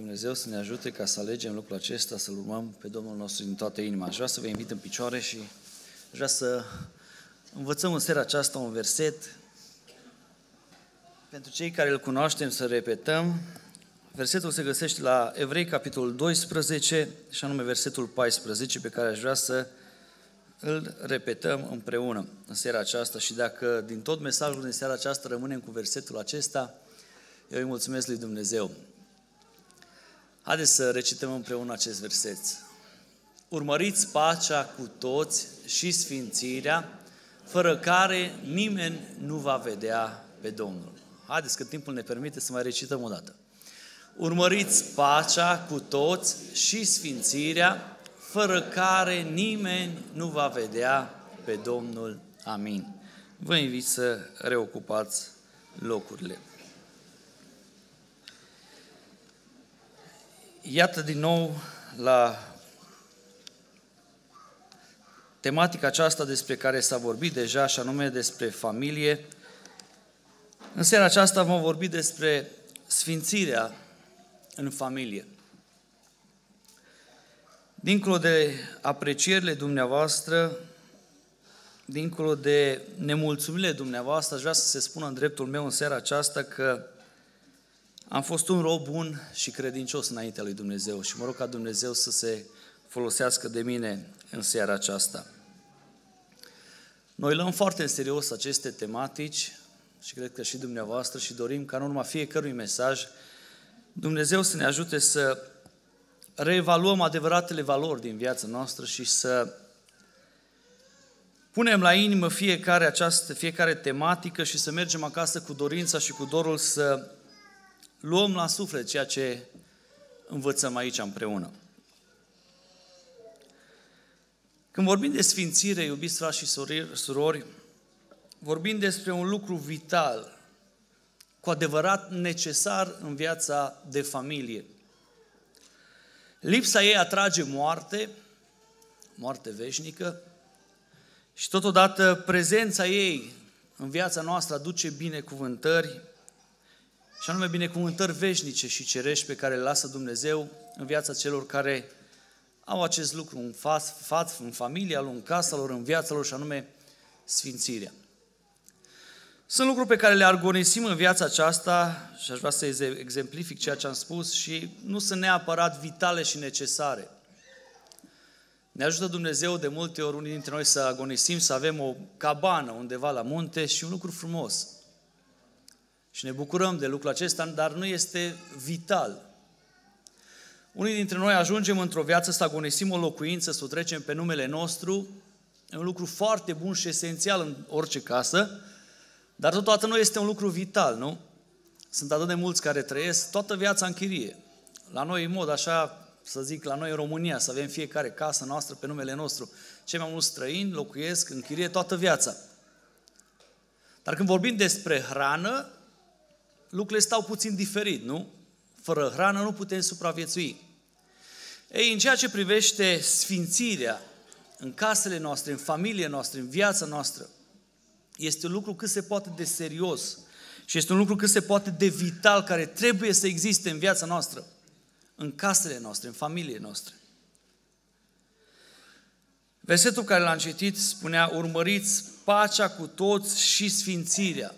Dumnezeu să ne ajute ca să alegem lucrul acesta, să-L urmăm pe Domnul nostru din toată inima. Aș vrea să vă invit în picioare și aș vrea să învățăm în seara aceasta un verset. Pentru cei care îl cunoaștem, să repetăm. Versetul se găsește la Evrei, capitolul 12, și anume versetul 14, pe care aș vrea să îl repetăm împreună în seara aceasta. Și dacă din tot mesajul din seara aceasta rămânem cu versetul acesta, eu îi mulțumesc lui Dumnezeu. Haideți să recităm împreună acest verset. Urmăriți pacea cu toți și sfințirea, fără care nimeni nu va vedea pe Domnul. Haideți că timpul ne permite să mai recităm o dată. Urmăriți pacea cu toți și sfințirea, fără care nimeni nu va vedea pe Domnul. Amin. Vă invit să reocupați locurile. Iată din nou la tematica aceasta despre care s-a vorbit deja, și anume despre familie. În seara aceasta vom vorbi despre sfințirea în familie. Dincolo de aprecierile dumneavoastră, dincolo de nemulțumirile dumneavoastră, aș vrea să se spună în dreptul meu în seara aceasta că am fost un rob bun și credincios înaintea lui Dumnezeu și mă rog ca Dumnezeu să se folosească de mine în seara aceasta. Noi luăm foarte în serios aceste tematici și cred că și dumneavoastră și dorim ca în urma fiecărui mesaj Dumnezeu să ne ajute să reevaluăm adevăratele valori din viața noastră și să punem la inimă fiecare tematică și să mergem acasă cu dorința și cu dorul să luăm la suflet ceea ce învățăm aici împreună. Când vorbim de sfințire, iubiți frați și surori, vorbim despre un lucru vital, cu adevărat necesar în viața de familie. Lipsa ei atrage moarte veșnică, și totodată prezența ei în viața noastră aduce binecuvântări, și anume binecuvântări veșnice și cerești pe care le lasă Dumnezeu în viața celor care au acest lucru în familia lor, în casa lor, în viața lor, și anume sfințirea. Sunt lucruri pe care le agonisim în viața aceasta și aș vrea să exemplific ceea ce am spus și nu sunt neapărat vitale și necesare. Ne ajută Dumnezeu de multe ori unii dintre noi să agonisim, să avem o cabană undeva la munte și un lucru frumos. Și ne bucurăm de lucrul acesta, dar nu este vital. Unii dintre noi ajungem într-o viață să agonisim o locuință, să o trecem pe numele nostru, e un lucru foarte bun și esențial în orice casă, dar totodată nu este un lucru vital, nu? Sunt atât de mulți care trăiesc toată viața în chirie. La noi, în mod așa, să zic, la noi în România, să avem fiecare casă noastră pe numele nostru. Cei mai mulți străini locuiesc în chirie toată viața. Dar când vorbim despre hrană, lucrurile stau puțin diferit, nu? Fără hrană nu putem supraviețui. Ei, în ceea ce privește sfințirea în casele noastre, în familiile noastre, în viața noastră, este un lucru cât se poate de serios și este un lucru cât se poate de vital care trebuie să existe în viața noastră, în casele noastre, în familiile noastre. Versetul care l-am citit spunea: urmăriți pacea cu toți și sfințirea.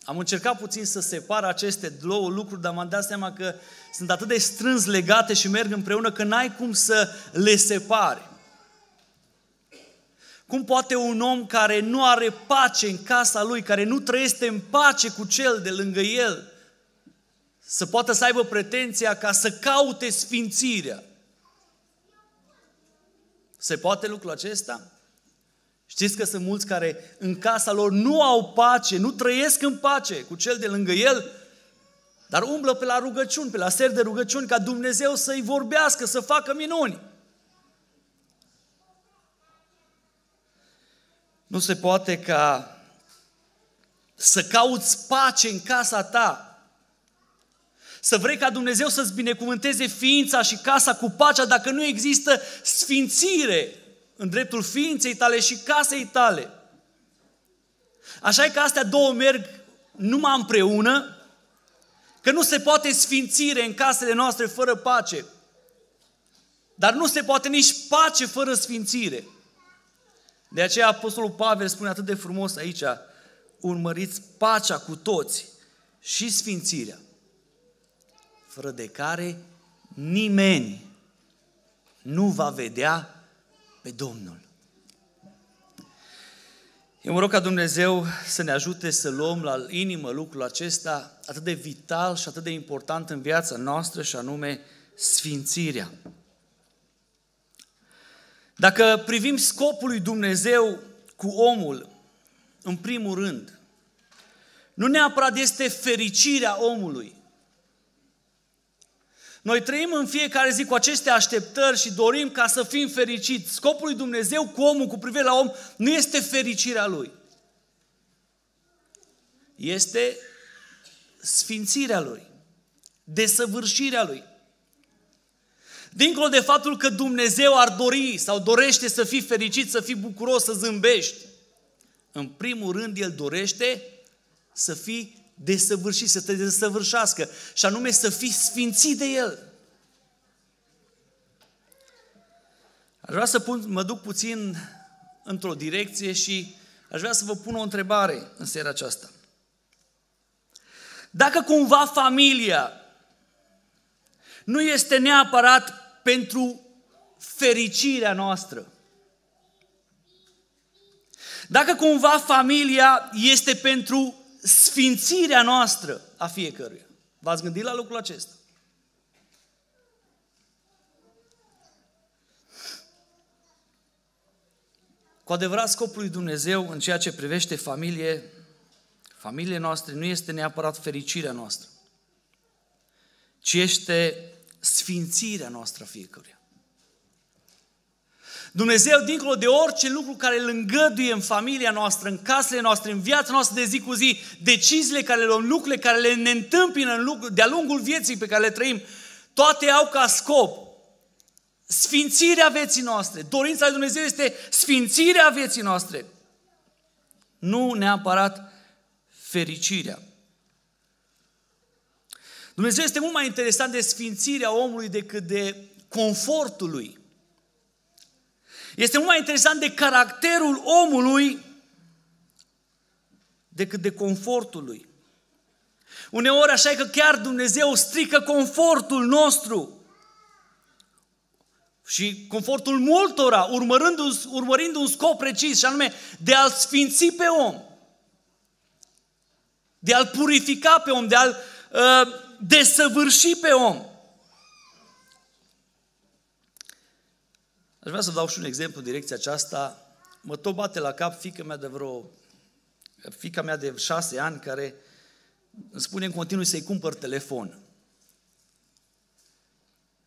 Am încercat puțin să separ aceste două lucruri, dar m-am dat seama că sunt atât de strâns legate și merg împreună că n-ai cum să le separi. Cum poate un om care nu are pace în casa lui, care nu trăiește în pace cu cel de lângă el, să poată să aibă pretenția ca să caute sfințirea? Se poate lucrul acesta? Știți că sunt mulți care în casa lor nu au pace, nu trăiesc în pace cu cel de lângă el, dar umblă pe la rugăciuni, pe la seri de rugăciuni, ca Dumnezeu să-i vorbească, să facă minuni. Nu se poate ca să cauți pace în casa ta, să vrei ca Dumnezeu să-ți binecuvânteze ființa și casa cu pacea, dacă nu există sfințire în dreptul ființei tale și casei tale. Așa e că astea două merg numai împreună, că nu se poate sfințire în casele noastre fără pace, dar nu se poate nici pace fără sfințire. De aceea Apostolul Pavel spune atât de frumos aici, urmăriți pacea cu toți și sfințirea, fără de care nimeni nu va vedea pe Domnul. Eu mă rog ca Dumnezeu să ne ajute să luăm la inimă lucrul acesta atât de vital și atât de important în viața noastră, și anume sfințirea. Dacă privim scopul lui Dumnezeu cu omul, în primul rând, nu neapărat este fericirea omului. Noi trăim în fiecare zi cu aceste așteptări și dorim ca să fim fericiți. Scopul lui Dumnezeu cu omul, cu privire la om, nu este fericirea lui. Este sfințirea lui, desăvârșirea lui. Dincolo de faptul că Dumnezeu ar dori sau dorește să fii fericit, să fii bucuros, să zâmbești, în primul rând El dorește să fii desăvârșit, să te desăvârșească, și anume să fii sfințit de El. Aș vrea să mă duc puțin într-o direcție și aș vrea să vă pun o întrebare în seara aceasta. Dacă cumva familia nu este neapărat pentru fericirea noastră, dacă cumva familia este pentru sfințirea noastră a fiecăruia, v-ați gândit la lucrul acesta? Cu adevărat, scopul lui Dumnezeu în ceea ce privește familiile noastre nu este neapărat fericirea noastră, ci este sfințirea noastră a fiecăruia. Dumnezeu, dincolo de orice lucru care îl îngăduie în familia noastră, în casele noastre, în viața noastră de zi cu zi, deciziile care le luăm, lucrurile care ne întâmpină de-a lungul vieții pe care le trăim, toate au ca scop sfințirea vieții noastre. Dorința lui Dumnezeu este sfințirea vieții noastre, nu neapărat fericirea. Dumnezeu este mult mai interesant de sfințirea omului decât de confortul lui. Este mult mai interesant de caracterul omului decât de confortul lui. Uneori așa e că chiar Dumnezeu strică confortul nostru și confortul multora, urmărind un scop precis, și anume de a-l sfinți pe om, de a-l purifica pe om, de a-l desăvârși pe om. Aș vrea să dau și un exemplu în direcția aceasta. Mă tot bate la cap fiica mea de 6 ani, care îmi spune în continuu să-i cumpăr telefon.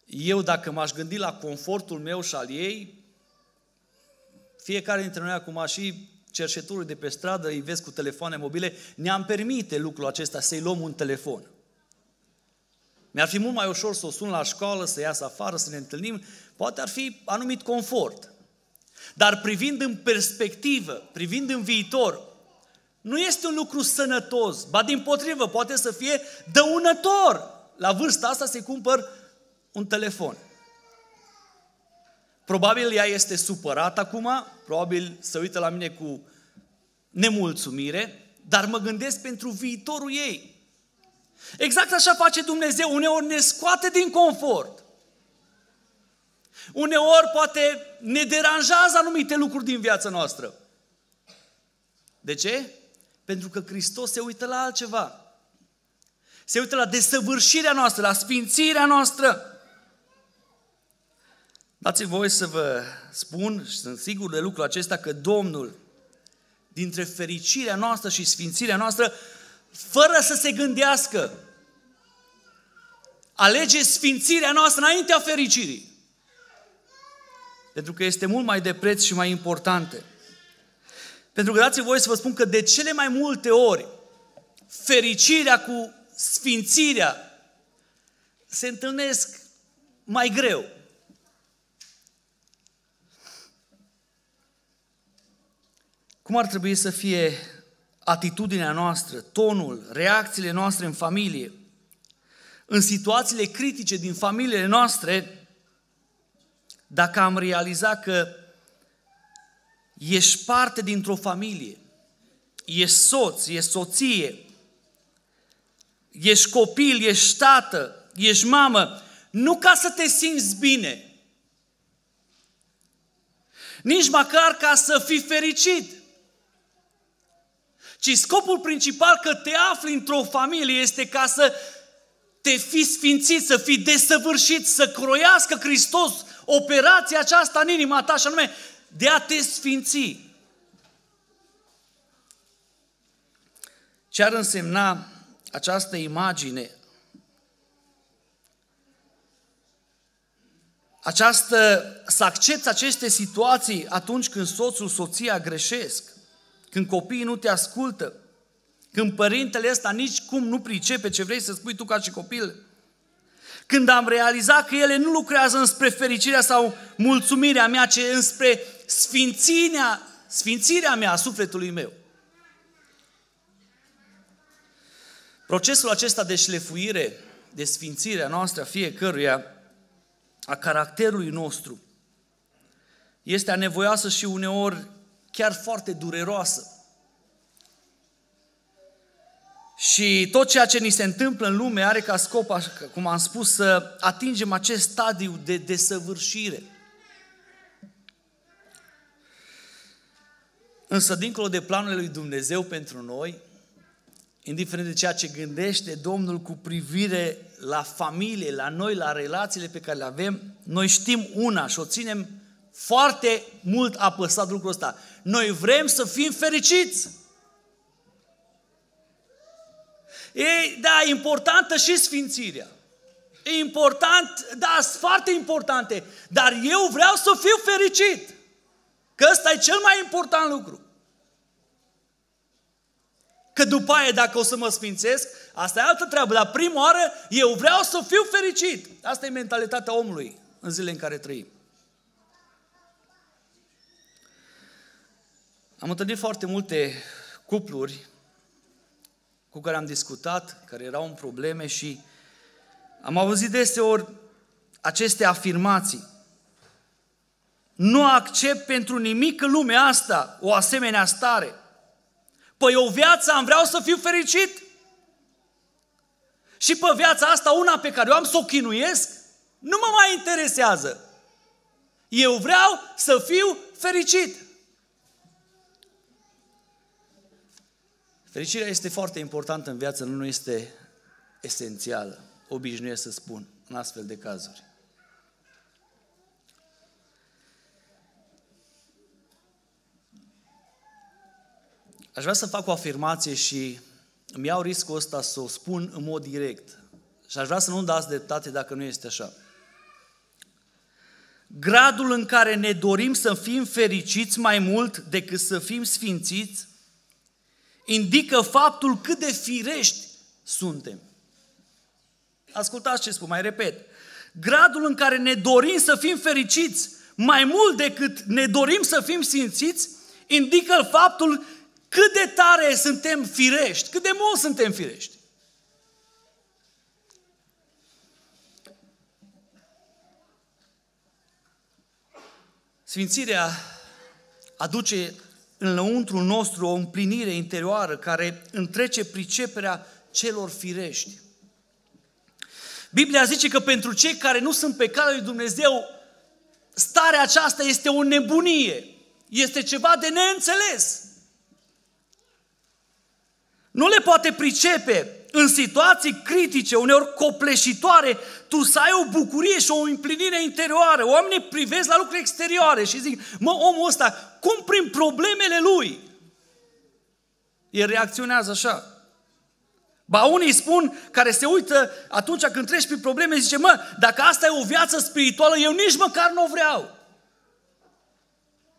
Eu, dacă m-aș gândi la confortul meu și al ei, fiecare dintre noi acum, și cerșetorii de pe stradă, îi vezi cu telefoane mobile, ne-am permite lucrul acesta, să-i luăm un telefon. Mi-ar fi mult mai ușor să o sun la școală, să iasă afară, să ne întâlnim, poate ar fi anumit confort. Dar privind în perspectivă, privind în viitor, nu este un lucru sănătos, ba dimpotrivă, poate să fie dăunător. La vârsta asta să-i cumpăr un telefon. Probabil ea este supărată acum, probabil se uită la mine cu nemulțumire, dar mă gândesc pentru viitorul ei. Exact așa face Dumnezeu, uneori ne scoate din confort. Uneori poate ne deranjează anumite lucruri din viața noastră. De ce? Pentru că Hristos se uită la altceva. Se uită la desăvârșirea noastră, la sfințirea noastră. Dați-mi voie să vă spun, și sunt sigur de lucrul acesta, că Domnul, dintre fericirea noastră și sfințirea noastră, fără să se gândească, alege sfințirea noastră înaintea fericirii. Pentru că este mult mai de preț și mai importantă. Pentru că dați-mi voie să vă spun că de cele mai multe ori fericirea cu sfințirea se întâlnesc mai greu. Cum ar trebui să fie atitudinea noastră, tonul, reacțiile noastre în familie, în situațiile critice din familiile noastre, dacă am realizat că ești parte dintr-o familie, ești soț, ești soție, ești copil, ești tată, ești mamă, nu ca să te simți bine, nici măcar ca să fii fericit, ci scopul principal că te afli într-o familie este ca să te fii sfințit, să fii desăvârșit, să croiască Hristos operația aceasta în inima ta, și anume de a te sfinți. Ce ar însemna această imagine? Să accepți aceste situații atunci când soțul, soția greșesc, când copiii nu te ascultă, când părintele ăsta nici cum nu pricepe ce vrei să spui tu ca și copil, când am realizat că ele nu lucrează înspre fericirea sau mulțumirea mea, ci înspre sfințirea mea a sufletului meu. Procesul acesta de șlefuire, de sfințire a noastră, a fiecăruia, a caracterului nostru, este anevoioasă și uneori chiar foarte dureroasă. Și tot ceea ce ni se întâmplă în lume are ca scop, cum am spus, să atingem acest stadiu de desăvârșire. Însă, dincolo de planurile lui Dumnezeu pentru noi, indiferent de ceea ce gândește Domnul cu privire la familie, la noi, la relațiile pe care le avem, noi știm una și o ținem foarte mult apăsat lucrul ăsta. Noi vrem să fim fericiți. Da, e importantă și sfințirea. E important, da, sunt foarte importante, dar eu vreau să fiu fericit. Că ăsta e cel mai important lucru. Că după aia, dacă o să mă sfințesc, asta e altă treabă, dar prima oară eu vreau să fiu fericit. Asta e mentalitatea omului în zilele în care trăim. Am întâlnit foarte multe cupluri cu care am discutat, care erau în probleme, și am auzit deseori aceste afirmații. Nu accept pentru nimic în lumea asta o asemenea stare. Păi o viață am, vreau să fiu fericit. Și pe viața asta, una pe care o am, să o chinuiesc, nu mă mai interesează. Eu vreau să fiu fericit. Fericirea este foarte importantă în viață, nu este esențială, obișnuiesc să spun, în astfel de cazuri. Aș vrea să fac o afirmație și îmi iau riscul ăsta să o spun în mod direct. Și aș vrea să nu dați dreptate dacă nu este așa. Gradul în care ne dorim să fim fericiți mai mult decât să fim sfințiți indică faptul cât de firești suntem. Ascultați ce spun, mai repet. Gradul în care ne dorim să fim fericiți mai mult decât ne dorim să fim sfințiți indică faptul cât de tare suntem firești, cât de mult suntem firești. Sfințirea aduce înăuntru nostru o împlinire interioară care întrece priceperea celor firești. Biblia zice că pentru cei care nu sunt pe calea lui Dumnezeu, starea aceasta este o nebunie, este ceva de neînțeles. Nu le poate pricepe în situații critice, uneori copleșitoare, tu să ai o bucurie și o împlinire interioară. Oamenii privesc la lucruri exterioare și zic, mă, omul ăsta, cum prin problemele lui? El reacționează așa. Ba unii spun, care se uită atunci când treci prin probleme, zice, mă, dacă asta e o viață spirituală, eu nici măcar nu o vreau.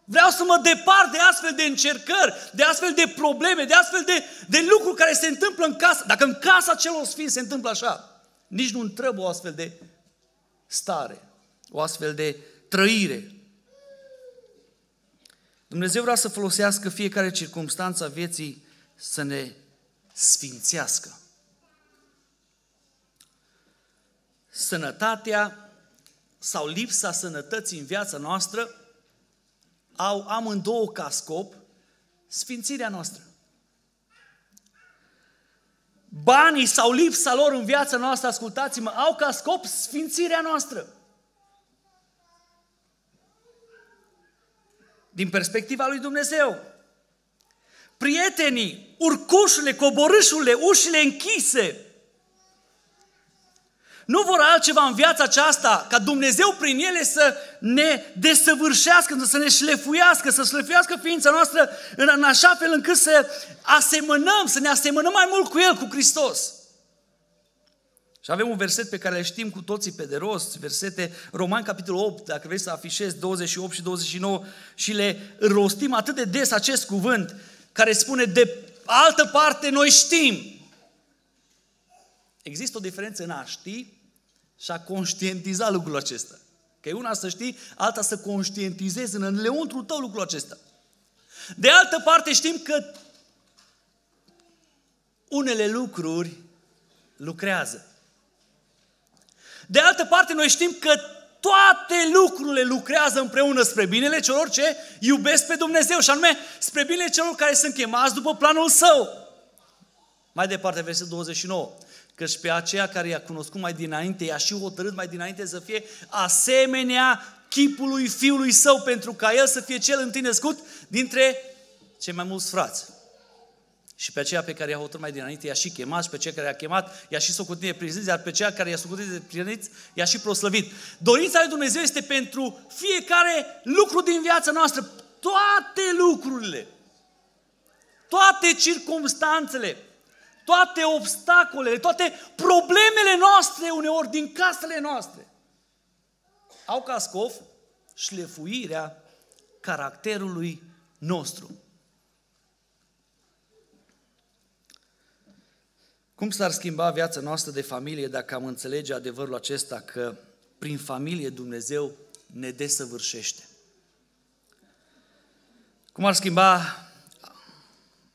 Vreau să mă depart de astfel de încercări, de astfel de probleme, de astfel de lucruri care se întâmplă în casă. Dacă în casa celor sfinți se întâmplă așa, nici nu-mi trebuie o astfel de stare, o astfel de trăire. Dumnezeu vrea să folosească fiecare circumstanță a vieții să ne sfințească. sănătatea sau lipsa sănătății în viața noastră au amândouă ca scop sfințirea noastră. Banii sau lipsa lor în viața noastră, ascultați-mă, au ca scop sfințirea noastră. Din perspectiva lui Dumnezeu. Prietenii, urcușurile, coborâșurile, ușile închise, nu vor altceva în viața aceasta ca Dumnezeu prin ele să ne desăvârșească, să ne șlefuiască, să șlefuiască ființa noastră în așa fel încât să ne asemănăm mai mult cu El, cu Hristos. Și avem un verset pe care le știm cu toții pe de rost, versete Romani, capitolul 8, dacă vrei să afișezi 28 și 29 și le rostim atât de des acest cuvânt, care spune, de altă parte noi știm. Există o diferență în a ști și a conștientiza lucrul acesta. Că e una să știi, alta să conștientizezi în lăuntrul tău lucrul acesta. De altă parte știm că unele lucruri lucrează. De altă parte noi știm că toate lucrurile lucrează împreună spre binele celor ce iubesc pe Dumnezeu și anume spre binele celor care sunt chemați după planul Său. Mai departe, versetul 29. Căci pe aceea care i-a cunoscut mai dinainte, i-a și hotărât mai dinainte să fie asemenea chipului Fiului Său, pentru ca El să fie cel întâi născut dintre cei mai mulți frați. Și pe aceea pe care i-a hotărât mai dinainte, i-a și chemat, și pe aceea care i-a chemat, i-a și socotit neprihăniți, iar pe aceea care i-a socotit neprihăniți, i-a și proslăvit. Dorința lui Dumnezeu este pentru fiecare lucru din viața noastră, toate lucrurile, toate circumstanțele, toate obstacolele, toate problemele noastre, uneori din casele noastre, au ca scop șlefuirea caracterului nostru. Cum s-ar schimba viața noastră de familie dacă am înțelege adevărul acesta că prin familie Dumnezeu ne desăvârșește? Cum ar schimba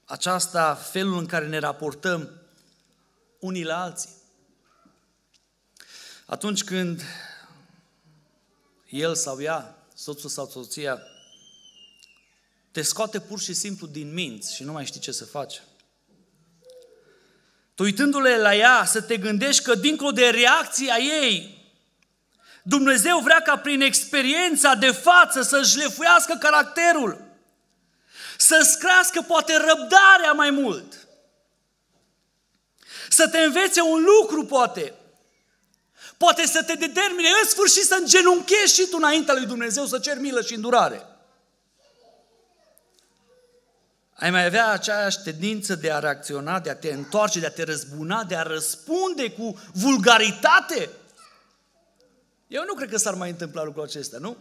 aceasta felul în care ne raportăm unii la alții? Atunci când el sau ea, soțul sau soția, te scoate pur și simplu din minți și nu mai știi ce să faci. Tu uitându-le la ea să te gândești că dincolo de reacția ei, Dumnezeu vrea ca prin experiența de față să-și șlefuiască caracterul, să-ți crească poate răbdarea mai mult, să te învețe un lucru poate să te determine în sfârșit să îngenunchezi și tu înaintea lui Dumnezeu, să ceri milă și îndurare. Ai mai avea aceeași tendință de a reacționa, de a te întoarce, de a te răzbuna, de a răspunde cu vulgaritate? Eu nu cred că s-ar mai întâmpla lucrul acesta, nu?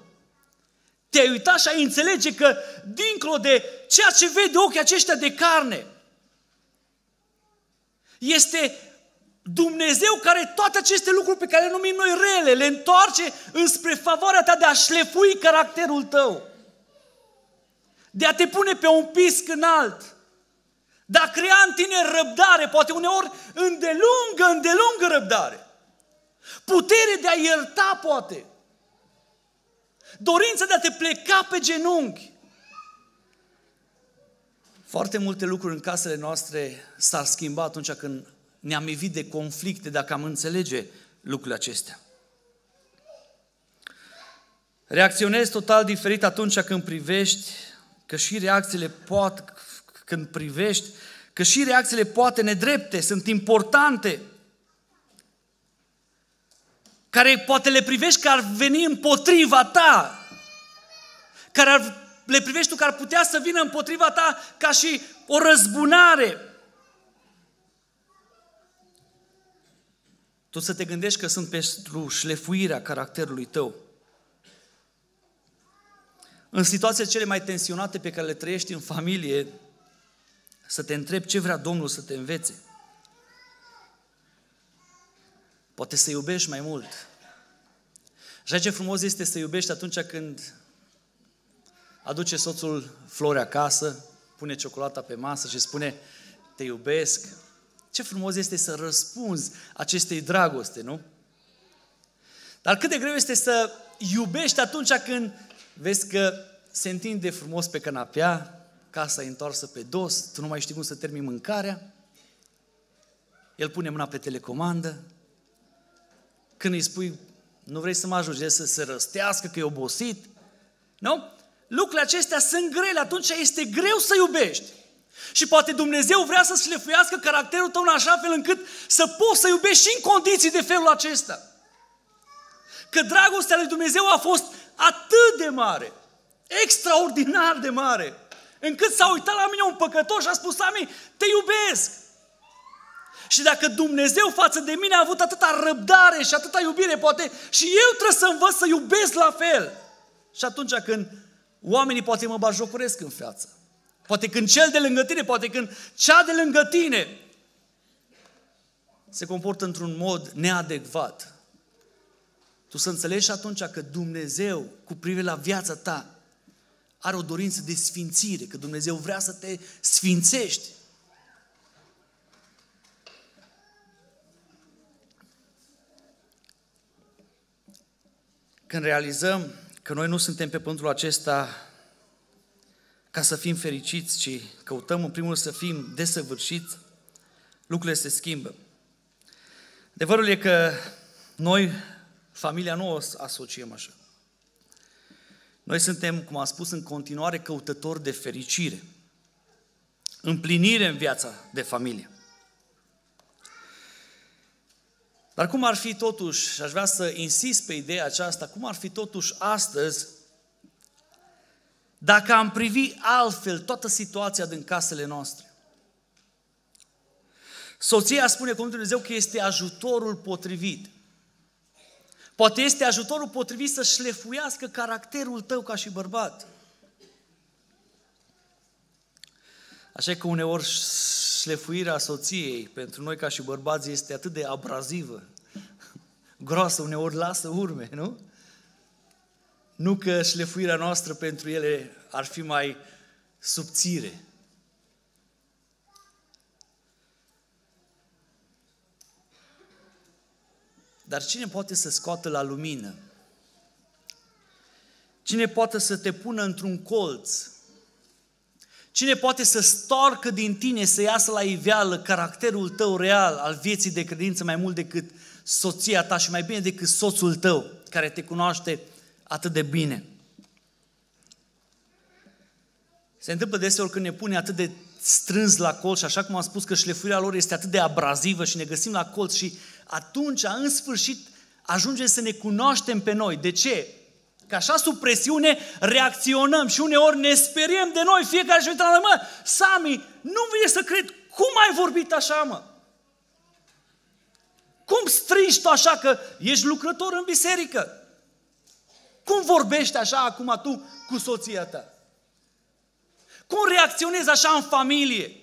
Te-ai uitat și ai înțelege că dincolo de ceea ce vede ochii aceștia de carne, este Dumnezeu care toate aceste lucruri pe care le numim noi rele, le întoarce înspre favoarea ta de a șlefui caracterul tău, de a te pune pe un pisc înalt, de a crea în tine răbdare, poate uneori îndelungă răbdare, putere de a ierta poate, dorința de a te pleca pe genunchi. Foarte multe lucruri în casele noastre s-ar schimba atunci când ne-am evit de conflicte, dacă am înțelege lucrurile acestea. Reacționezi total diferit atunci când privești că și reacțiile poate nedrepte sunt importante, care poate le privești că ar veni împotriva ta, le privești tu că ar putea să vină împotriva ta ca și o răzbunare. Tu să te gândești că sunt pentru șlefuirea caracterului tău. În situațiile cele mai tensionate pe care le trăiești în familie, să te întrebi ce vrea Domnul să te învețe. Poate să iubești mai mult. Așa ce frumos este să iubești atunci când aduce soțul flori acasă, pune ciocolata pe masă și spune te iubesc. Ce frumos este să răspunzi acestei dragoste, nu? Dar cât de greu este să iubești atunci când vezi că se întinde frumos pe canapea, casa e întoarsă pe dos, tu nu mai știi cum să termini mâncarea, el pune mâna pe telecomandă, când îi spui, nu vrei să mă ajungi să se răstească, că e obosit, nu? Lucrurile acestea sunt grele, atunci este greu să iubești. Și poate Dumnezeu vrea să șlefuiască caracterul tău în așa fel încât să poți să iubești și în condiții de felul acesta. Că dragostea lui Dumnezeu a fost atât de mare, extraordinar de mare, încât s-a uitat la mine un păcătos și a spus, Sami, te iubesc. Și dacă Dumnezeu față de mine a avut atâta răbdare și atâta iubire, poate și eu trebuie să învăț să iubesc la fel. Și atunci când oamenii poate mă batjocoresc în față, poate când cel de lângă tine, poate când cea de lângă tine se comportă într-un mod neadecvat, tu să înțelegi atunci că Dumnezeu, cu privire la viața ta, are o dorință de sfințire, că Dumnezeu vrea să te sfințești. Când realizăm că noi nu suntem pe pământul acesta ca să fim fericiți, ci căutăm în primul rând să fim desăvârșiți, lucrurile se schimbă. Adevărul e că noi, familia, nu o asociem așa. Noi suntem, cum am spus, în continuare căutători de fericire, împlinire în viața de familie. Dar cum ar fi totuși, și aș vrea să insist pe ideea aceasta, cum ar fi totuși astăzi dacă am privi altfel toată situația din casele noastre? Soția spune cuvântul lui Dumnezeu că este ajutorul potrivit. Poate este ajutorul potrivit să șlefuiască caracterul tău ca și bărbat. Așa că uneori șlefuirea soției pentru noi ca și bărbați este atât de abrazivă, groasă, uneori lasă urme, nu? Nu că șlefuirea noastră pentru ele ar fi mai subțire. Dar cine poate să scoată la lumină? Cine poate să te pună într-un colț? Cine poate să stoarcă din tine, să iasă la iveală caracterul tău real al vieții de credință mai mult decât soția ta și mai bine decât soțul tău, care te cunoaște atât de bine? Se întâmplă deseori când ne pune atât de strâns la colț și așa cum am spus că șlefuirea lor este atât de abrazivă și ne găsim la colț și atunci, în sfârșit, ajungem să ne cunoaștem pe noi. De ce? Că așa sub presiune reacționăm și uneori ne speriem de noi, fiecare și uită la noi, mă, Sami, nu vine să cred, cum ai vorbit așa, mă? Cum strigi tu așa că ești lucrător în biserică? Cum vorbești așa acum tu cu soția ta? Cum reacționezi așa în familie?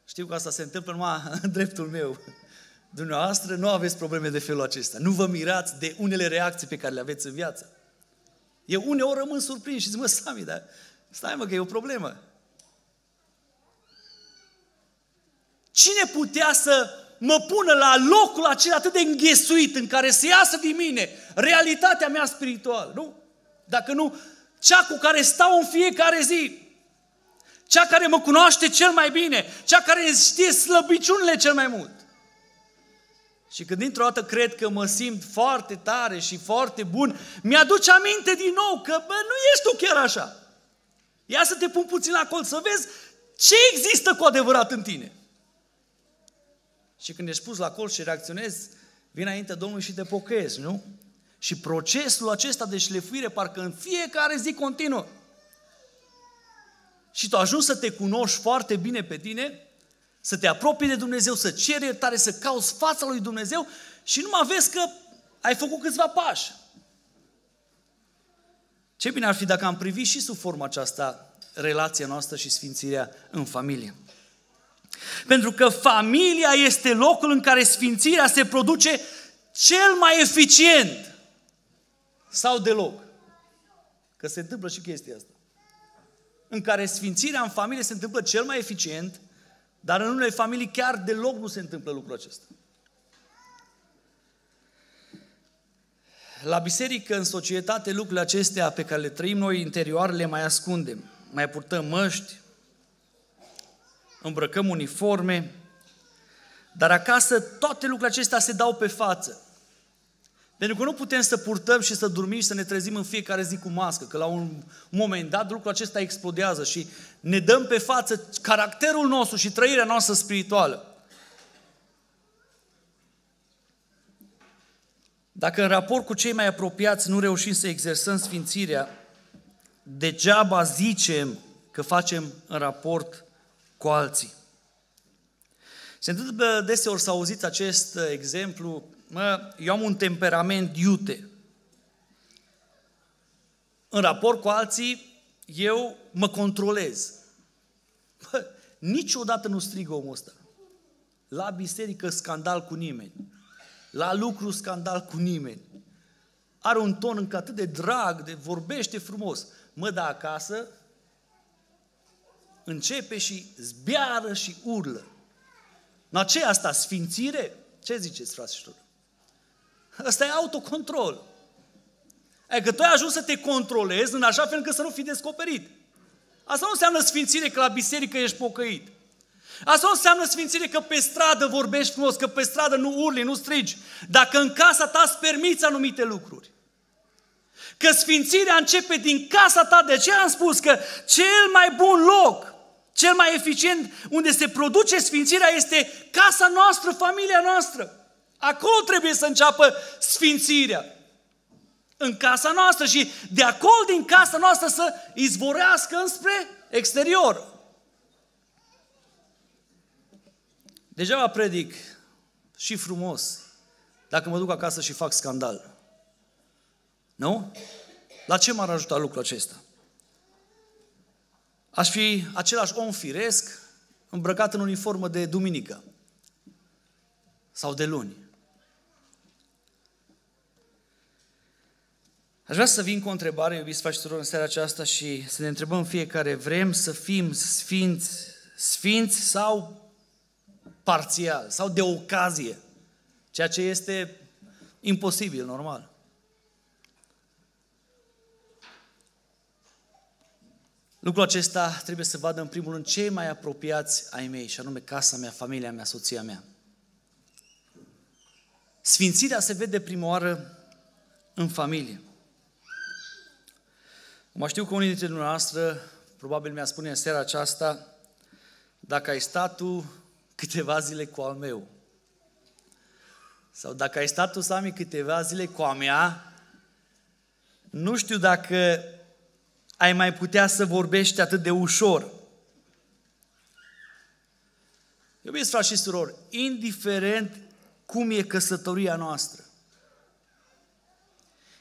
Știu că asta se întâmplă numai în dreptul meu. Dumneavoastră nu aveți probleme de felul acesta. Nu vă mirați de unele reacții pe care le aveți în viață. Eu uneori rămân surprins și zic, mă, Sami, dar stai mă că e o problemă. Cine putea să mă pună la locul acela atât de înghesuit în care să iasă din mine realitatea mea spirituală, nu? Dacă nu, cea cu care stau în fiecare zi, cea care mă cunoaște cel mai bine, cea care știe slăbiciunile cel mai mult. Și când dintr-o dată cred că mă simt foarte tare și foarte bun, mi-aduce aminte din nou că, bă, nu ești tu chiar așa. Ia să te pun puțin la colț să vezi ce există cu adevărat în tine. Și când ești pus la colț și reacționezi, vine înaintea Domnului și te pocăiesc, nu? Și procesul acesta de șlefuire parcă în fiecare zi continuă. Și tu ajungi să te cunoști foarte bine pe tine, să te apropii de Dumnezeu, să ceri iertare, să cauți fața lui Dumnezeu și numai vezi că ai făcut câțiva pași. Ce bine ar fi dacă am privit și sub forma aceasta relația noastră și sfințirea în familie. Pentru că familia este locul în care sfințirea se produce cel mai eficient sau deloc. Că se întâmplă și chestia asta. În care sfințirea în familie se întâmplă cel mai eficient, dar în unele familii chiar deloc nu se întâmplă lucrul acesta. La biserică, în societate, lucrurile acestea pe care le trăim noi interioar le mai ascundem. Mai purtăm măști, îmbrăcăm uniforme, dar acasă toate lucrurile acestea se dau pe față. Pentru că nu putem să purtăm și să dormim și să ne trezim în fiecare zi cu mască, că la un moment dat lucrul acesta explodează și ne dăm pe față caracterul nostru și trăirea noastră spirituală. Dacă în raport cu cei mai apropiați nu reușim să exersăm sfințirea, degeaba zicem că facem în raport cu alții. Se întâmplă deseori să auziți acest exemplu: eu am un temperament iute. În raport cu alții, eu mă controlez. Niciodată nu strigă omul ăsta. La biserică scandal cu nimeni. La lucru scandal cu nimeni. Are un ton încă atât de drag, de vorbește frumos. Dar acasă începe și zbiară și urlă. Dar ce asta, sfințire? Ce ziceți, fraților? Ăsta e autocontrol. Adică tu ai ajuns să te controlezi în așa fel încât să nu fii descoperit. Asta nu înseamnă sfințire că la biserică ești pocăit. Asta nu înseamnă sfințire că pe stradă vorbești frumos, că pe stradă nu urli, nu strigi. Dacă în casa ta îți permiți anumite lucruri. Că sfințirea începe din casa ta, de aceea am spus că cel mai bun loc, cel mai eficient unde se produce sfințirea este casa noastră, familia noastră. Acolo trebuie să înceapă sfințirea. În casa noastră și de acolo din casa noastră să izvorească înspre exterior. Degeaba predic și frumos dacă mă duc acasă și fac scandal. Nu? La ce m-ar ajuta lucrul acesta? Aș fi același om firesc îmbrăcat în uniformă de duminică sau de luni. Aș vrea să vin cu o întrebare, iubiți frați și surori, în seara aceasta și să ne întrebăm fiecare: vrem să fim sfinți sau parțial, sau de ocazie, ceea ce este imposibil, normal. Lucrul acesta trebuie să vadă în primul rând cei mai apropiați ai mei, și anume casa mea, familia mea, soția mea. Sfințirea se vede prima oară în familie. Mă știu că unii dintre dumneavoastră probabil mi-a spune în seara aceasta: dacă ai stat tu câteva zile cu al meu, sau dacă ai stat tu, Sami, câteva zile cu a mea, nu știu dacă ai mai putea să vorbești atât de ușor. Iubiți frați și surori, indiferent cum e căsătoria noastră,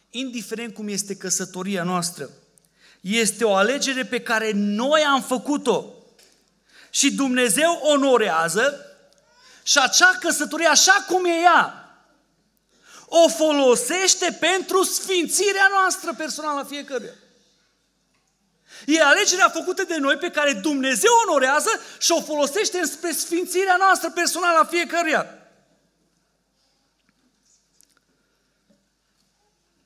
indiferent cum este căsătoria noastră, este o alegere pe care noi am făcut-o și Dumnezeu onorează și acea căsătorie, așa cum e ea, o folosește pentru sfințirea noastră personală a fiecăruia. E alegerea făcută de noi pe care Dumnezeu onorează și o folosește spre sfințirea noastră personală a fiecăruia.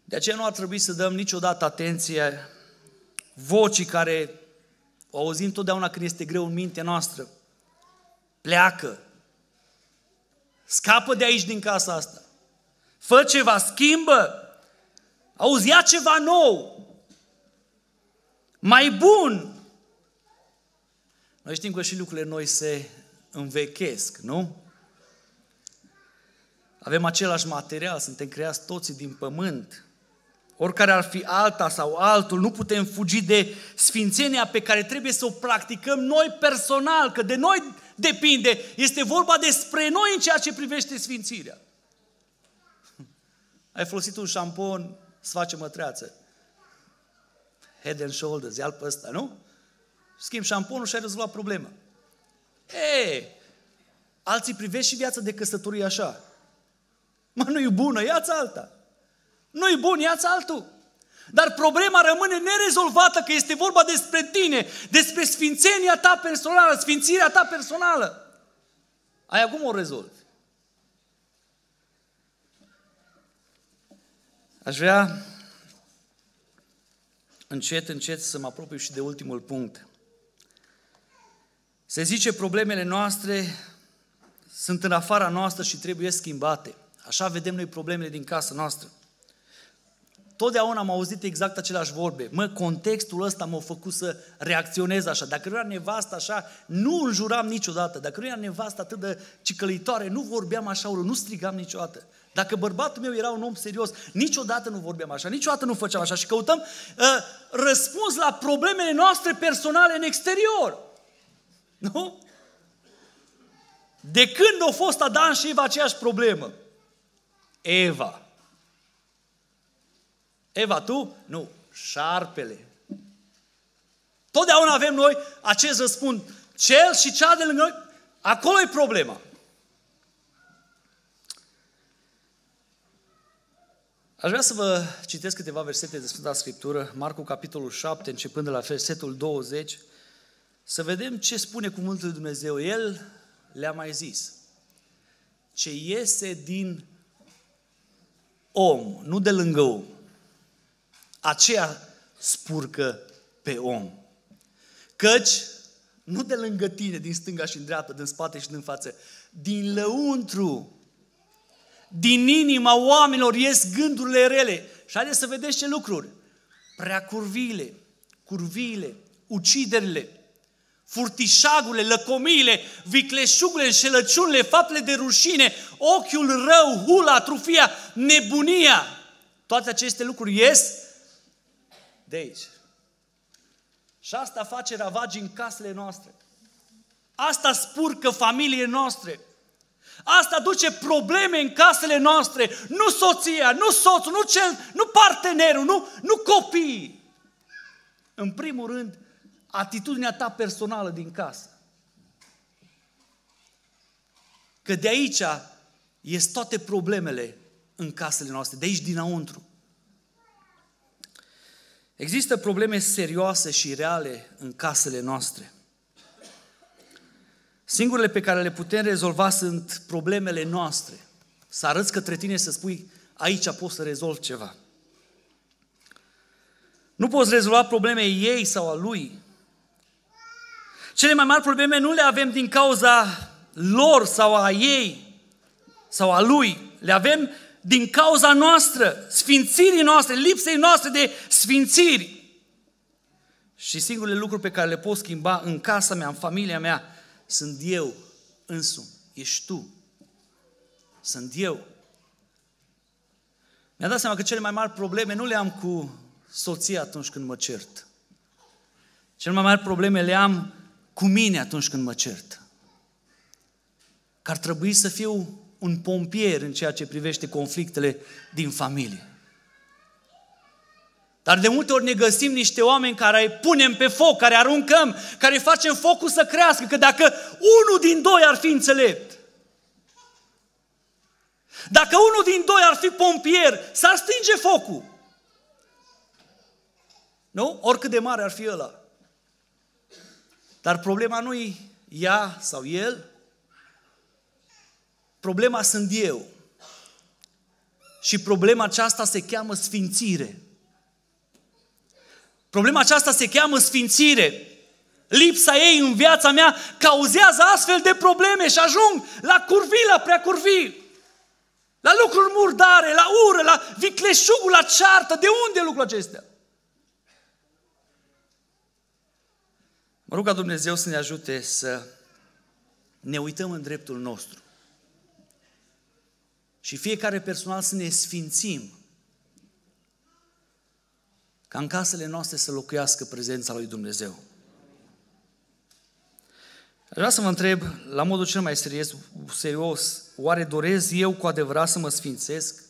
De aceea nu ar trebui să dăm niciodată atenție vocii care o auzim totdeauna când este greu în mintea noastră. Pleacă. Scapă de aici din casa asta. Fă ceva, schimbă. Auzi, ia ceva nou. Mai bun. Noi știm că și lucrurile noi se învechesc, nu? Avem același material, suntem creați toți din pământ. Oricare ar fi alta sau altul, nu putem fugi de sfințenia pe care trebuie să o practicăm noi personal, că de noi depinde. Este vorba despre noi în ceea ce privește sfințirea. Ai folosit un șampon să face mătreață. Head and Shoulders, ia-l pe ăsta, nu? Schimbi șamponul și ai rezolvat problema. Alții privesc și viața de căsătorie așa. Nu e bună, ia-ți alta. Nu e bun, ia-ți altul. Dar problema rămâne nerezolvată, că este vorba despre tine, despre sfințenia ta personală, sfințirea ta personală. Aia cum o rezolvi? Aș vrea încet, încet să mă apropiu și de ultimul punct. Se zice problemele noastre sunt în afara noastră și trebuie schimbate. Așa vedem noi problemele din casa noastră. Totdeauna am auzit exact aceleași vorbe. Contextul ăsta m-a făcut să reacționez așa. Dacă nu era nevastă așa, nu înjuram niciodată. Dacă nu era nevastă atât de cicălitoare, nu vorbeam așa urât, nu strigam niciodată. Dacă bărbatul meu era un om serios, niciodată nu vorbeam așa, niciodată nu făceam așa și căutăm răspuns la problemele noastre personale în exterior. Nu? De când a fost Adam și Eva aceeași problemă? Eva. Eva, tu? Nu, șarpele. Totdeauna avem noi acest răspuns. Cel și cea de lângă noi, acolo e problema. Aș vrea să vă citesc câteva versete de Sfânta Scriptură, Marcu, capitolul 7, începând de la versetul 20, să vedem ce spune cuvântul lui Dumnezeu. El le-a mai zis. Ce iese din om, nu de lângă om, aceea spurcă pe om. Căci nu de lângă tine, din stânga și în dreapta, din spate și din față, din lăuntru, din inima oamenilor ies gândurile rele. Și haideți să vedeți ce lucruri. Curviile, uciderile, furtișagurile, lăcomiile, vicleșugurile, înșelăciunile, faptele de rușine, ochiul rău, hula, atrufia, nebunia. Toate aceste lucruri ies de aici. Și asta face ravagii în casele noastre. Asta spurcă familiile noastre. Asta duce probleme în casele noastre. Nu soția, nu soțul, nu partenerul, nu copiii. În primul rând, atitudinea ta personală din casă. Că de aici ies toate problemele în casele noastre, de aici dinăuntru. Există probleme serioase și reale în casele noastre. Singurele pe care le putem rezolva sunt problemele noastre. Să arăți către tine să spui, aici poți să rezolvi ceva. Nu poți rezolva probleme ei sau a lui. Cele mai mari probleme nu le avem din cauza lor sau a ei sau a lui. Le avem din cauza noastră, sfințirii noastre, lipsei noastre de sfințiri. Și singurele lucruri pe care le pot schimba în casa mea, în familia mea, sunt eu însumi. Ești tu. Sunt eu. Mi-am dat seama că cele mai mari probleme nu le am cu soția atunci când mă cert. Cele mai mari probleme le am cu mine atunci când mă cert. Că ar trebui să fiu un pompier în ceea ce privește conflictele din familie. Dar de multe ori ne găsim niște oameni care îi punem pe foc, care aruncăm, care facem focul să crească, că dacă unul din doi ar fi înțelept, dacă unul din doi ar fi pompier, s-ar stinge focul. Nu? Oricât de mare ar fi ăla. Dar problema nu e ea sau el, problema sunt eu. Și problema aceasta se cheamă sfințire. Problema aceasta se cheamă sfințire. Lipsa ei în viața mea cauzează astfel de probleme și ajung la curvii, la preacurvii, la lucruri murdare, la ură, la vicleșugul, la ceartă. De unde lucrurile acestea? Mă rog ca Dumnezeu să ne ajute să ne uităm în dreptul nostru și fiecare personal să ne sfințim, ca în casele noastre să locuiască prezența lui Dumnezeu. Aș vrea să mă întreb, la modul cel mai serios, oare doresc eu cu adevărat să mă sfințesc?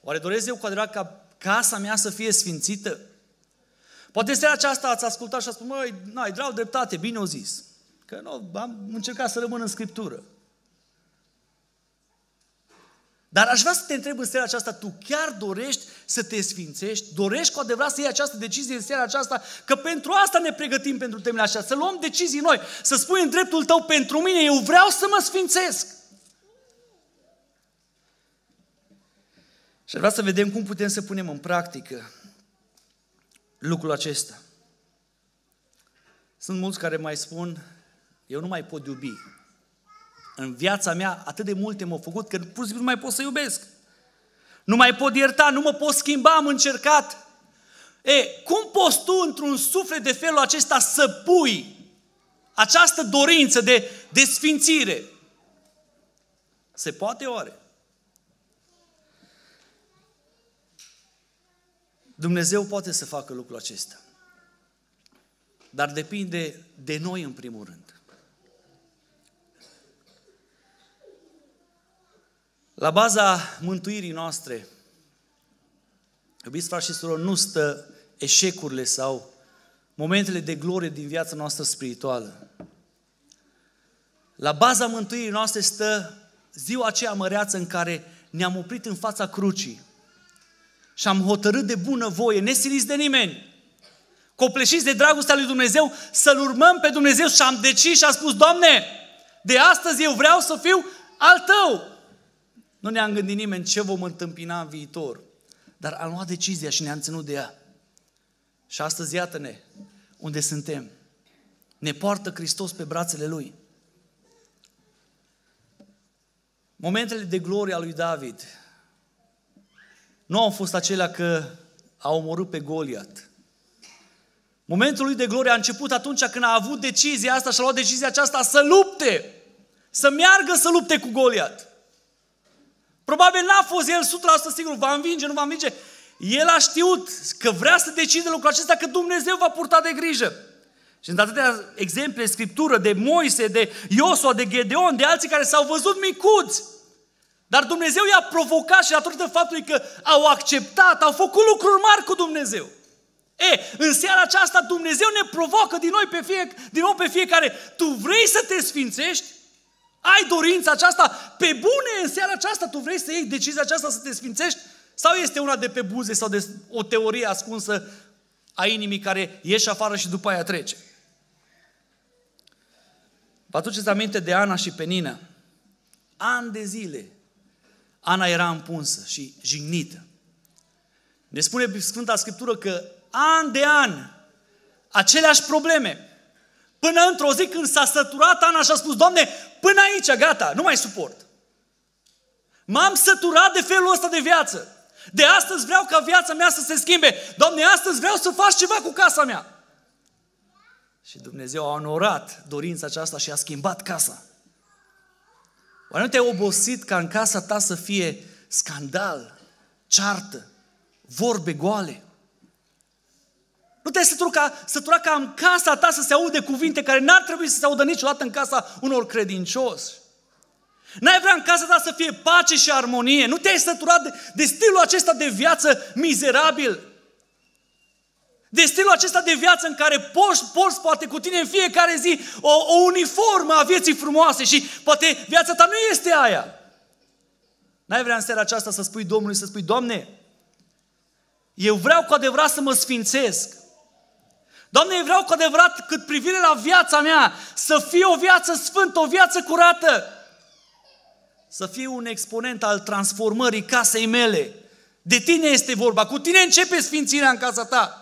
Oare doresc eu cu adevărat ca casa mea să fie sfințită? Poate seara aceasta ați ascultat și ați spus, măi, n-ai dreau dreptate, bine o zis. Că nu, am încercat să rămân în Scriptură. Dar aș vrea să te întreb în seara aceasta, tu chiar dorești să te sfințești? Dorești cu adevărat să iei această decizie în seara aceasta? Că pentru asta ne pregătim pentru temele așa, să luăm decizii noi, să spui în dreptul tău, pentru mine, eu vreau să mă sfințesc. Și vreau să vedem cum putem să punem în practică lucrul acesta. Sunt mulți care mai spun, eu nu mai pot iubi. În viața mea atât de multe m-au făcut că pur și simplu nu mai pot să iubesc. Nu mai pot ierta, nu mă pot schimba, am încercat. Cum poți tu într-un suflet de felul acesta să pui această dorință de sfințire? Se poate oare? Dumnezeu poate să facă lucrul acesta. Dar depinde de noi în primul rând. La baza mântuirii noastre, iubiți frați și surori, nu stă eșecurile sau momentele de glorie din viața noastră spirituală. La baza mântuirii noastre stă ziua aceea măreață în care ne-am oprit în fața crucii și am hotărât de bunăvoie, nesiliți de nimeni, copleșiți de dragostea lui Dumnezeu, să-L urmăm pe Dumnezeu și am decis și am spus, Doamne, de astăzi eu vreau să fiu al Tău. Nu ne-am gândit nimeni ce vom întâmpina în viitor, dar am luat decizia și ne-am ținut de ea. Și astăzi iată-ne unde suntem. Ne poartă Hristos pe brațele Lui. Momentele de glorie a lui David nu au fost acelea că a omorât pe Goliat. Momentul lui de glorie a început atunci când a avut decizia asta și a luat decizia aceasta să lupte, să meargă să lupte cu Goliat. Probabil n-a fost el 100% sigur, va învinge, nu va învinge. El a știut că vrea să decide lucrul acesta, că Dumnezeu va purta de grijă. Și sunt atâtea exemple în Scriptură de Moise, de Iosua, de Gedeon, de alții care s-au văzut micuți. Dar Dumnezeu i-a provocat și datorită faptului că au acceptat, au făcut lucruri mari cu Dumnezeu. În seara aceasta Dumnezeu ne provocă din nou pe fiecare. Tu vrei să te sfințești? Ai dorința aceasta? Pe bune, în seara aceasta tu vrei să iei decizia aceasta să te sfințești? Sau este una de pe buze sau de o teorie ascunsă a inimii care ieși afară și după aia trece? Vă aduceți aminte de Ana și Penina? Ani de zile Ana era împunsă și jignită. Ne spune Sfânta Scriptură că an de an aceleași probleme. Până într-o zi când s-a săturat Ana și a spus, Doamne, până aici, gata, nu mai suport. M-am săturat de felul ăsta de viață. De astăzi vreau ca viața mea să se schimbe. Doamne, astăzi vreau să faci ceva cu casa mea. Și Dumnezeu a onorat dorința aceasta și a schimbat casa. Oare nu te-ai obosit ca în casa ta să fie scandal, ceartă, vorbe goale? Nu te-ai săturat ca în casa ta să se aude cuvinte care n-ar trebui să se audă niciodată în casa unor credincioși? N-ai vrea în casa ta să fie pace și armonie? Nu te-ai săturat de stilul acesta de viață mizerabil? De stilul acesta de viață în care porți poate cu tine în fiecare zi o uniformă a vieții frumoase și poate viața ta nu este aia. N-ai vrea în seara aceasta să spui Domnului, să spui, Doamne, eu vreau cu adevărat să mă sfințesc. Doamne, eu vreau cu adevărat, cât privire la viața mea, să fie o viață sfântă, o viață curată. Să fiu un exponent al transformării casei mele. De tine este vorba, cu tine începe sfințirea în casa ta.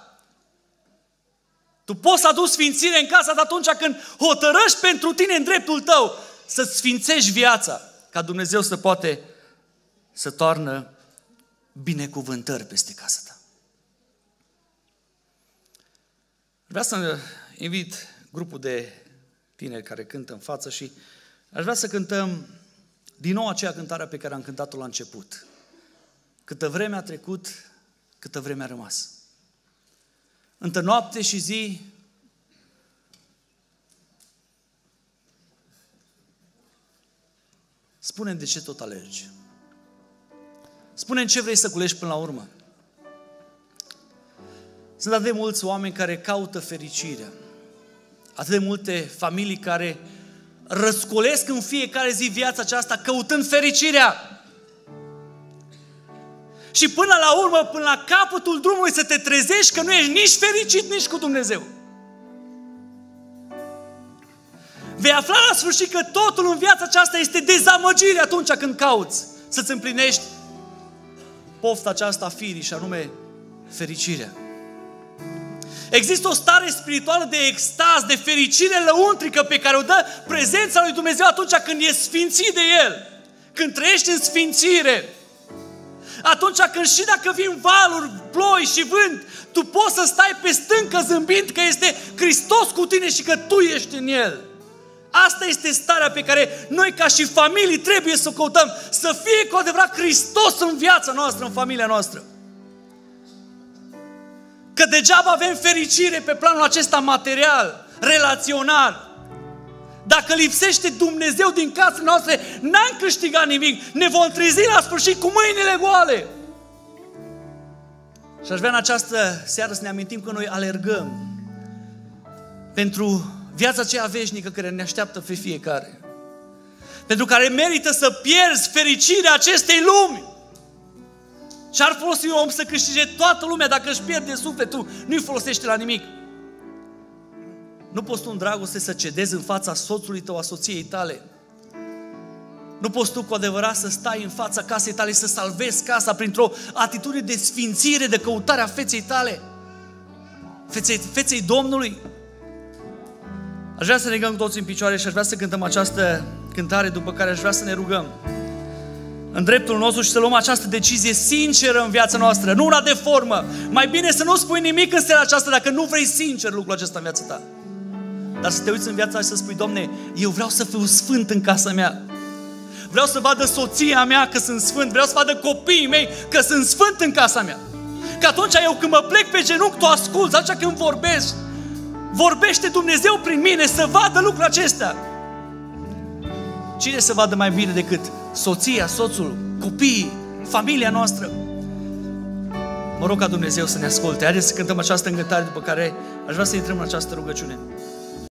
Tu poți să aduci sfințire în casa ta atunci când hotărăști pentru tine în dreptul tău să-ți sfințești viața, ca Dumnezeu să poate să toarnă binecuvântări peste casa ta. Vreau să invit grupul de tineri care cântă în față și aș vrea să cântăm din nou aceea cântare pe care am cântat-o la început. Câtă vreme a trecut, câtă vreme a rămas. Între noapte și zi, spune-mi de ce tot alergi. Spune-mi ce vrei să culești până la urmă. Sunt atât de mulți oameni care caută fericirea. Atât de multe familii care răscolesc în fiecare zi viața aceasta căutând fericirea. Și până la urmă, până la capătul drumului să te trezești că nu ești nici fericit, nici cu Dumnezeu. Vei afla la sfârșit că totul în viața aceasta este dezamăgire atunci când cauți să-ți împlinești pofta aceasta a firii, și anume fericirea. Există o stare spirituală de extaz, de fericire lăuntrică pe care o dă prezența lui Dumnezeu atunci când e sfințit de El, când trăiești în sfințire. Atunci când și dacă vin valuri, ploi și vânt, tu poți să stai pe stâncă zâmbind că este Hristos cu tine și că tu ești în El. Asta este starea pe care noi ca și familii trebuie să o căutăm, să fie cu adevărat Hristos în viața noastră, în familia noastră. Că degeaba avem fericire pe planul acesta material, relațional. Dacă lipsește Dumnezeu din casele noastre, n-am câștigat nimic. Ne vom trezi la sfârșit cu mâinile goale. Și aș vrea în această seară să ne amintim că noi alergăm pentru viața aceea veșnică care ne așteaptă pe fiecare. Pentru care merită să pierzi fericirea acestei lumi. Și-ar folosi un om să câștige toată lumea dacă își pierde sufletul, nu-i folosește la nimic. Nu poți tu în dragoste să cedezi în fața soțului tău, a soției tale. Nu poți tu cu adevărat să stai în fața casei tale, să salvezi casa printr-o atitudine de sfințire, de căutare a feței tale, feței Domnului. Aș vrea să ne ridicăm toți în picioare și aș vrea să cântăm această cântare, după care aș vrea să ne rugăm în dreptul nostru și să luăm această decizie sinceră în viața noastră, nu una de formă. Mai bine să nu spui nimic în seara aceasta dacă nu vrei sincer lucrul acesta în viața ta. Dar să te uiți în viața și să spui: Doamne, eu vreau să fiu sfânt în casa mea. Vreau să vadă soția mea că sunt sfânt, vreau să vadă copiii mei că sunt sfânt în casa mea. Că atunci eu când mă plec pe genunchi, tu asculți, atunci când vorbești, vorbește Dumnezeu prin mine să vadă lucrul acesta. Cine să vadă mai bine decât soția, soțul, copiii, familia noastră? Mă rog ca Dumnezeu să ne asculte. Haideți să cântăm această încântare, după care aș vrea să intrăm în această rugăciune.